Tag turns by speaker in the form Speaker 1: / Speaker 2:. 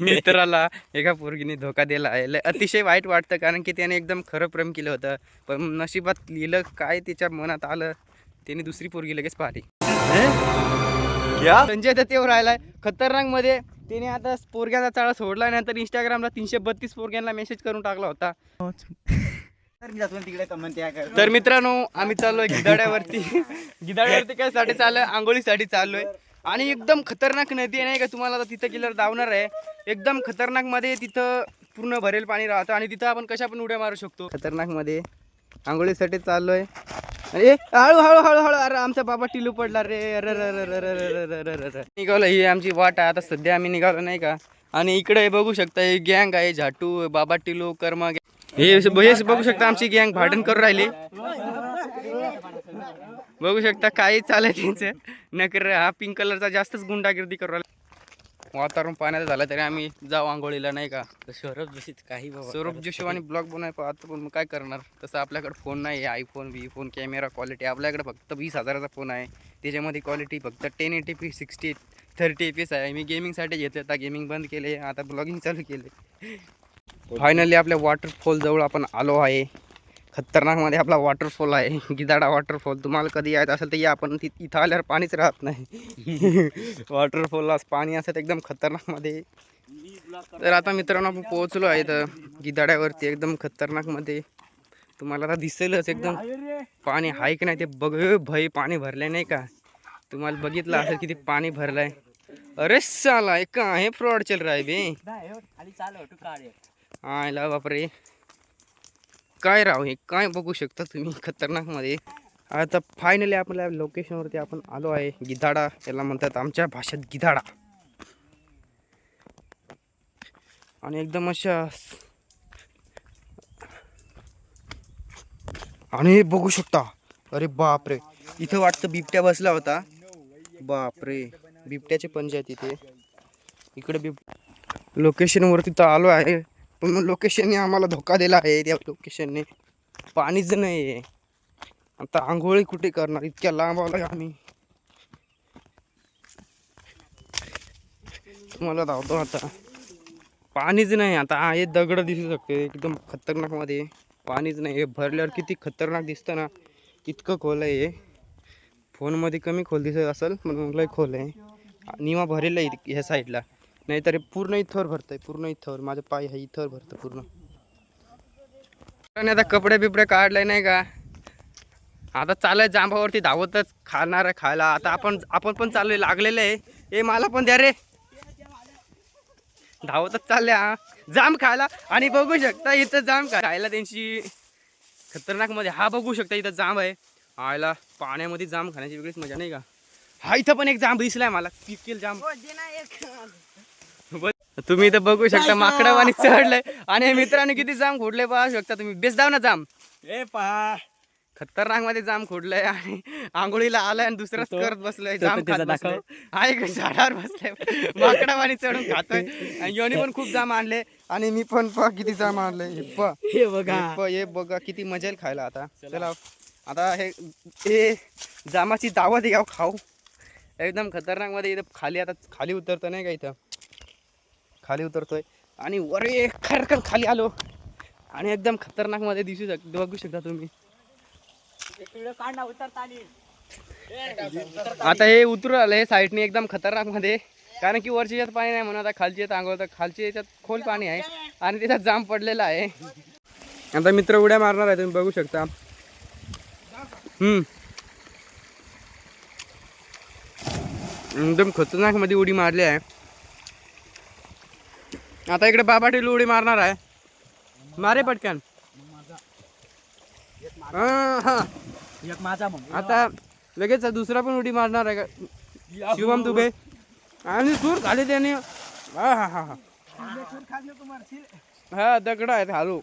Speaker 1: मित्राला एका पोरगीने धोका दिला आहे. अतिशय वाईट वाटतं, कारण की त्याने एकदम खरं प्रेम केलं होतं, पण नशिबात लिहिलं काय त्याच्या मनात आलं, त्याने दुसरी पोरगी लगेच पाहिली. संजय दत्तवर राहिलाय खतरनाक मध्ये. त्याने आता पोरग्याचा चाळा सोडला, नंतर इंस्टाग्रामला 332 पोरग्यांना मेसेज करून टाकला होता. तर मित्रांनो, आम्ही चाललोय गिधाड्यावरती. गिधाड्यावरती काय साठी चाललोय, आंघोळीसाठी चाललोय. आणि एकदम खतरनाक नदी आहे नाही का, तुम्हाला आता तिथं गेल्यावर धावणार आहे. एकदम खतरनाक मध्ये तिथं पूर्ण भरेल पाणी राहतं, आणि तिथं आपण कशा पण उड्या मारू शकतो. खतरनाक मध्ये आंघोळीसाठी चाललोय. अरे हळू हळू हळू हळू, अरे आमचा बाबा टिलू पडला रे. निघालो, ही आमची वाट आहे आता सध्या. आम्ही निघालो नाही का. आणि इकडे बघू शकता ही गँग आहे, झाटू, बाबा टिलू, कर्मा. हे बघू शकता आमची गँग भांडण करून राहिली. बघू शकता काही चालय त्यांचं नकर. हा पिंक कलरचा जास्तच गुंडागिर्दी करू राहिला. वातावरण पाण्याचं झालं तरी आम्ही जाऊ आंघोळीला नाही का.
Speaker 2: सौरभ जोशी काही
Speaker 1: सौरभ जोशी आणि ब्लॉग बनवाय पाहतो, पण मग काय करणार. तसं आपल्याकडे फोन नाही आहे, आयफोन फोन कॅमेरा क्वालिटी आपल्याकडे फक्त 20,000चा फोन आहे. त्याच्यामध्ये क्वालिटी फक्त 1080p 60 30 fps आहे. मी गेमिंगसाठी घेतलं, आता गेमिंग बंद केले, आता ब्लॉगिंग चालू केले. फायनली आपल्या वॉटरफॉल जवळ आपण आलो आहे. खतरनाक मध्ये आपला वॉटरफॉल आहे, गिधाडा वॉटरफॉल. तुम्हाला कधी यायचं असेल तर या, पण इथं आल्यावर पाणीच राहत नाही. वॉटरफॉलला पाणी असत एकदम खतरनाक मध्ये. तर आता मित्रांनो आपण पोहोचलो आहे तर गिधाड्यावरती, एकदम खतरनाक मध्ये. तुम्हाला आता दिसेलच एकदम पाणी आहे की नाही ते. बघ भाई, पाणी भरलंय नाही का. तुम्हाला बघितलं असेल किती पाणी भरलंय. अरे साला एक आहे फ्रॉड चल रहा है बे. आयला बापरे, काय राव हे काय बघू शकता तुम्ही खतरनाक मध्ये. आता फायनली आपल्या लोकेशनवरती आपण आलो आहे. गिधाडा याला म्हणतात आमच्या भाषेत गिधाडा. आणि एकदम अशा, आणि बघू शकता, अरे बापरे, इथं वाटतं बिबट्या बसला होता. बापरे, बिबट्याचे पंजे आहेत इथे. इकडे लोकेशनवरती तर आलो आहे, पण लोकेशनने आम्हाला धोका दिला आहे. त्या लोकेशनने पाणीच नाही आहे. आता आंघोळी कुठे करणार, इतक्या लांब आलोय आम्ही. तुम्हाला धावतो आता, पाणीच नाही. आता हे दगड दिसू शकते एकदम खतरनाक मध्ये. पाणीच नाही. हे भरल्यावर किती खतरनाक दिसतं ना, इतकं खोल आहे. हे फोनमध्ये कमी खोल दिसत असेल, पण लय खोल आहे. निमा भरेल आहे ह्या साईडला, नाहीतर पूर्ण इथवर भरतंय. पूर्ण इथवर माझे पाय आहे, इथवर भरतं पूर्ण. आता कपडे बिपडे काढले नाही का. आता चालय जांबावरती धावतच खाणार आहे खायला. आता आपण पण चाललोय, लागलेलं आहे. ए मला पण द्या रे. धावतच चालल्या जाम खायला. आणि बघू शकता इथं जाम खायला त्यांची खतरनाक मध्ये. हा बघू शकता इथं जांब आहे. आयला पाण्यामध्ये जाम खाण्याची वेगळीच मजा नाही का. हा इथं पण एक जांब दिसलाय मला, पिकेल जांब. तुम्ही इथं बघू शकता माकडावानी चढलंय. आणि मित्रांनी किती जाम खोडले पाहू शकता तुम्ही. बेस दाव ना जाम. पहा खतरनाक मध्ये जाम खोडलंय. आणि आंघोळीला आलाय आणि दुसराच करत बसलोय, जाम खात बसलोय. हा एक झाडावर बसलाय माकडावानी चढून खातोय. आणि योनी पण खूप जाम आणले, आणि मी पण किती जाम आणले. हे बघा किती मजा येईल खायला. आता चला, आता हे जामाची दावत याव खाऊ. एकदम खतरनाक मध्ये. इथं खाली, आता खाली उतरतो नाही का, इथं खाली उतरतोय आणि वरे खरखर खाली आलो. आणि एकदम खतरनाक मध्ये बघू शकता तुम्ही. आता हे उतरू आलं हे साईडने एकदम खतरनाक मध्ये, कारण की वरच्या याच्यात पाणी नाही म्हणून आता खालची येत आंघोळ. तर खालच्या याच्यात खोल पाणी आहे आणि त्याच्यात जाम पडलेला आहे. आता मित्र उड्या मारणार आहे, तुम्ही बघू शकता. एकदम खतरनाक मध्ये उडी मारली आहे. आता इकडे बाबा टिलू उडी मारणार आहे. मारे पटकन. हा आता लगेच दुसरा पण उडी मारणार आहे का शिवम दुबे. आणि दूर खाली त्याने. हा दगड आहेत हालू.